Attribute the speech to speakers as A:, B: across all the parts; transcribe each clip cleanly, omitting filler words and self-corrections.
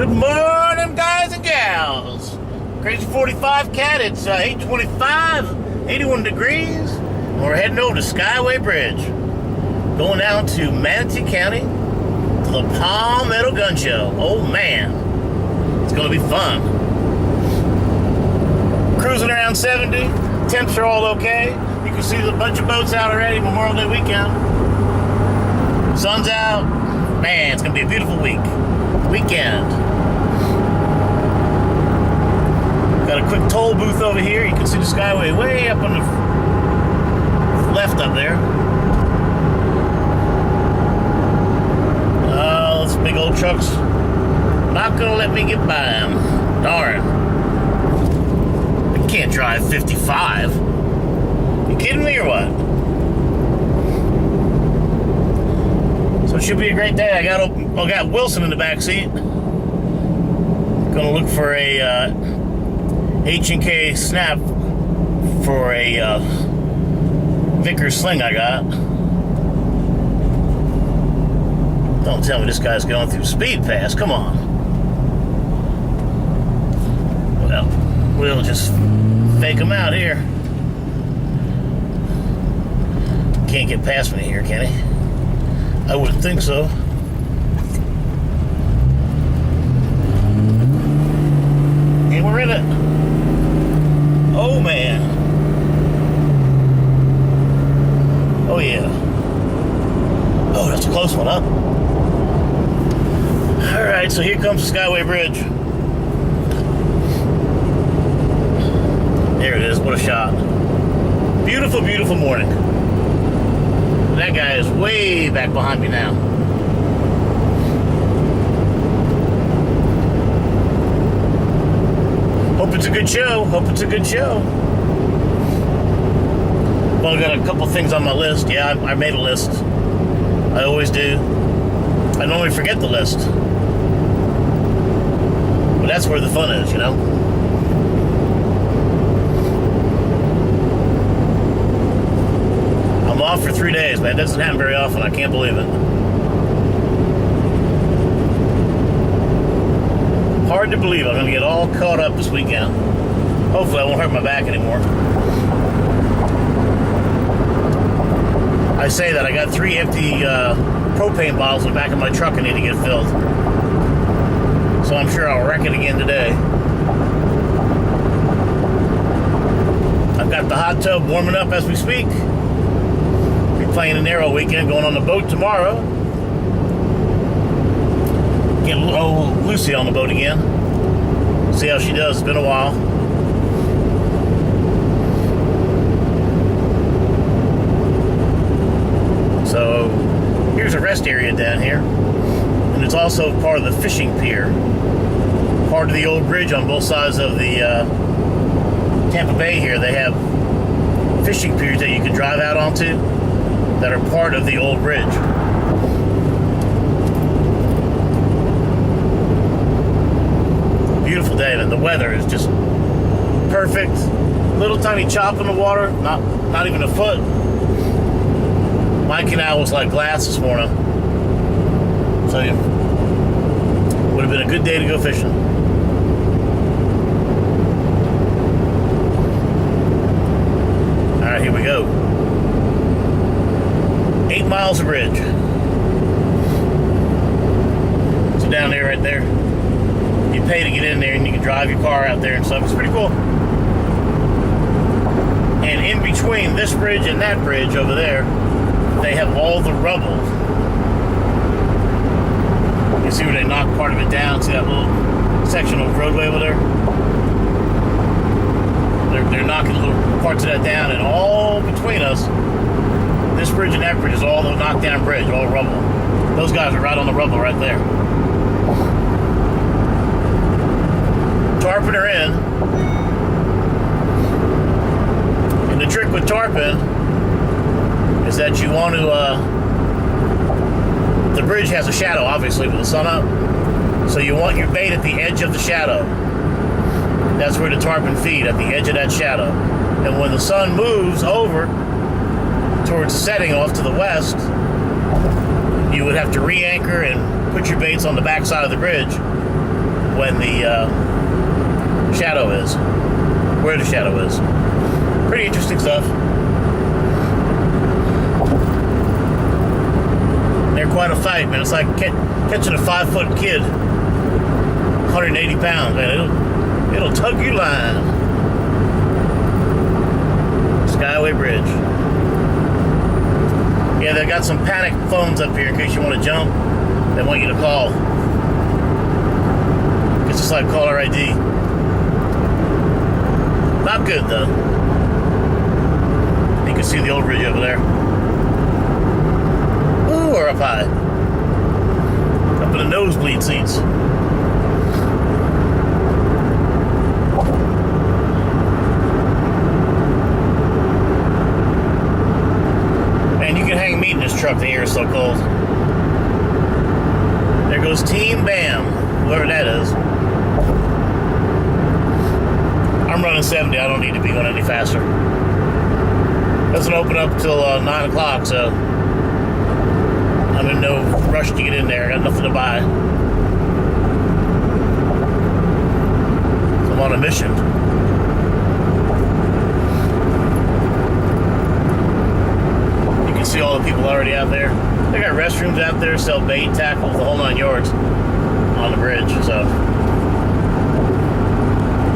A: Good morning, guys and gals. KRAZY45CAT, it's 8:25, 81 degrees, and we're heading over to Skyway Bridge. Going down to Manatee County to the Palmeto Gun Show. Oh man, it's gonna be fun. Cruising around 70, temps are all okay. You can see a bunch of boats out already, Memorial Day weekend. Sun's out. Man, it's gonna be a beautiful weekend. Got a quick toll booth over here. You can see the Skyway way up on the left up there. Oh, those big old trucks not gonna let me get by them. Darn. I can't drive 55. You kidding me or what? So it should be a great day. I got Wilson in the back seat. Gonna look for a H&K snap for a Vickers sling I got. Don't tell me this guy's going through speed pass. Come on. Well, we'll just fake him out here. Can't get past me here, can he? I wouldn't think so. And we're in it. Oh man. Oh yeah. Oh, that's a close one, huh? Alright, so here comes the Skyway Bridge. There it is, what a shot. Beautiful, beautiful morning. That guy is way back behind me now. Hope it's a good show. Hope it's a good show. Well, I got a couple things on my list. Yeah, I made a list. I always do. I normally forget the list. But that's where the fun is, you know? I'm off for 3 days, man. It doesn't happen very often. I can't believe it. Hard to believe I'm going to get all caught up this weekend. Hopefully I won't hurt my back anymore. I say that. I got 3 empty propane bottles in the back of my truck I need to get filled. So I'm sure I'll wreck it again today. I've got the hot tub warming up as we speak. Playing in there all weekend, going on the boat tomorrow. Get Lucy on the boat again. See how she does. It's been a while. So here's a rest area down here, and it's also part of the fishing pier, part of the old bridge on both sides of the Tampa Bay here. They have fishing piers that you can drive out onto that are part of the old bridge. Beautiful day, and the weather is just perfect. Little tiny chop in the water, not even a foot. My canal was like glass this morning. So it would have been a good day to go fishing. All right, here we go. 8 miles of bridge. So down there, right there, you pay to get in there, and you can drive your car out there and stuff. It's pretty cool. And in between this bridge and that bridge over there, they have all the rubble. You see where they knocked part of it down? See that little section of roadway over there? They're knocking little parts of that down, and all between us, this bridge and that bridge is all the knocked down bridge, all rubble. Those guys are right on the rubble right there. Tarping her in. And the trick with tarping is that you want to, the bridge has a shadow, obviously, with the sun up. So you want your bait at the edge of the shadow. That's where the tarpon feed, at the edge of that shadow. And when the sun moves over towards setting off to the west, you would have to re-anchor and put your baits on the back side of the bridge when the shadow is, where the shadow is. Pretty interesting stuff. They're quite a fight, man. It's like catching a 5-foot kid, 180 pounds, man. It'll tug your line. Skyway Bridge. Yeah, they've got some panic phones up here in case you want to jump. They want you to call. It's just like caller ID. Not good, though. You can see the old bridge over there. Ooh, we're up high. Up in the nosebleed seats. Man, you can hang meat in this truck. The air is so cold. There goes Team Bam, whoever that is. I'm running 70. I don't need to be going any faster. Doesn't open up till 9 o'clock, so I'm in no rush to get in there. I got nothing to buy. So I'm on a mission. You can see all the people already out there. They got restrooms out there, sell bait, tackles, the whole 9 yards on the bridge. So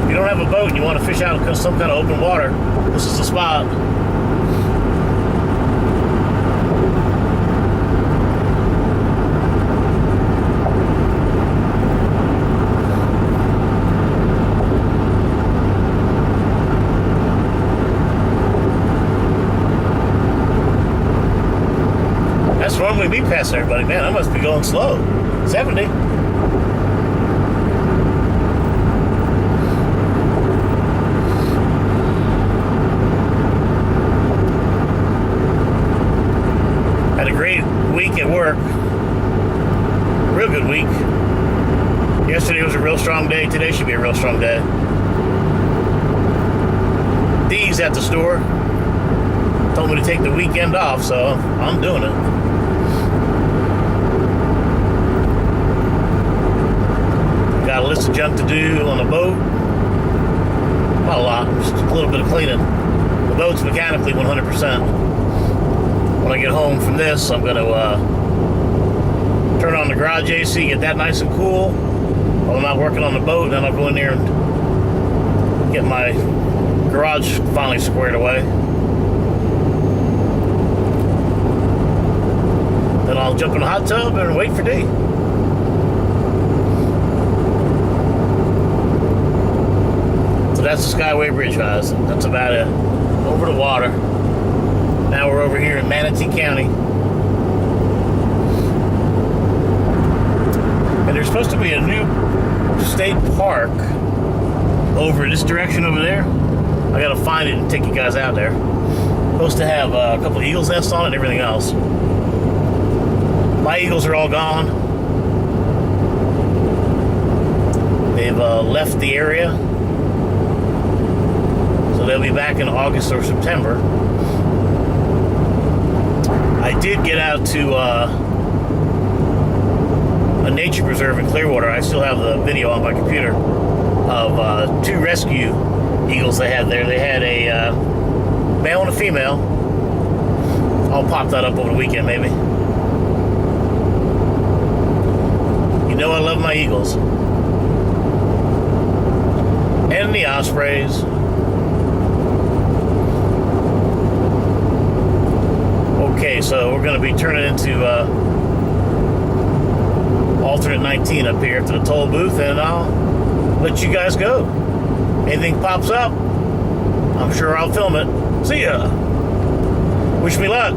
A: if you don't have a boat and you want to fish out of some kind of open water, this is the spot. That's normally me past everybody. Man, I must be going slow. 70. Had a great week at work. Real good week. Yesterday was a real strong day. Today should be a real strong day. Dee's at the store. Told me to take the weekend off, so I'm doing it. Got a list of junk to do on the boat. Not a lot, just a little bit of cleaning. The boat's mechanically 100%. When I get home from this, I'm going to turn on the garage AC, get that nice and cool while I'm not working on the boat, and then I'll go in there and get my garage finally squared away. Then I'll jump in the hot tub and wait for D. So that's the Skyway Bridge, guys. That's about it. Over the water. Now we're over here in Manatee County. And there's supposed to be a new state park over this direction over there. I gotta find it and take you guys out there. Supposed to have a couple of eagles nests on it and everything else. My eagles are all gone. They've left the area. So they'll be back in August or September. I did get out to a nature preserve in Clearwater. I still have the video on my computer of 2 rescue eagles they had there. They had a male and a female. I'll pop that up over the weekend, maybe. You know I love my eagles. And the ospreys. Okay, so we're going to be turning into alternate 19 up here to the toll booth, and I'll let you guys go. Anything pops up, I'm sure I'll film it. See ya. Wish me luck.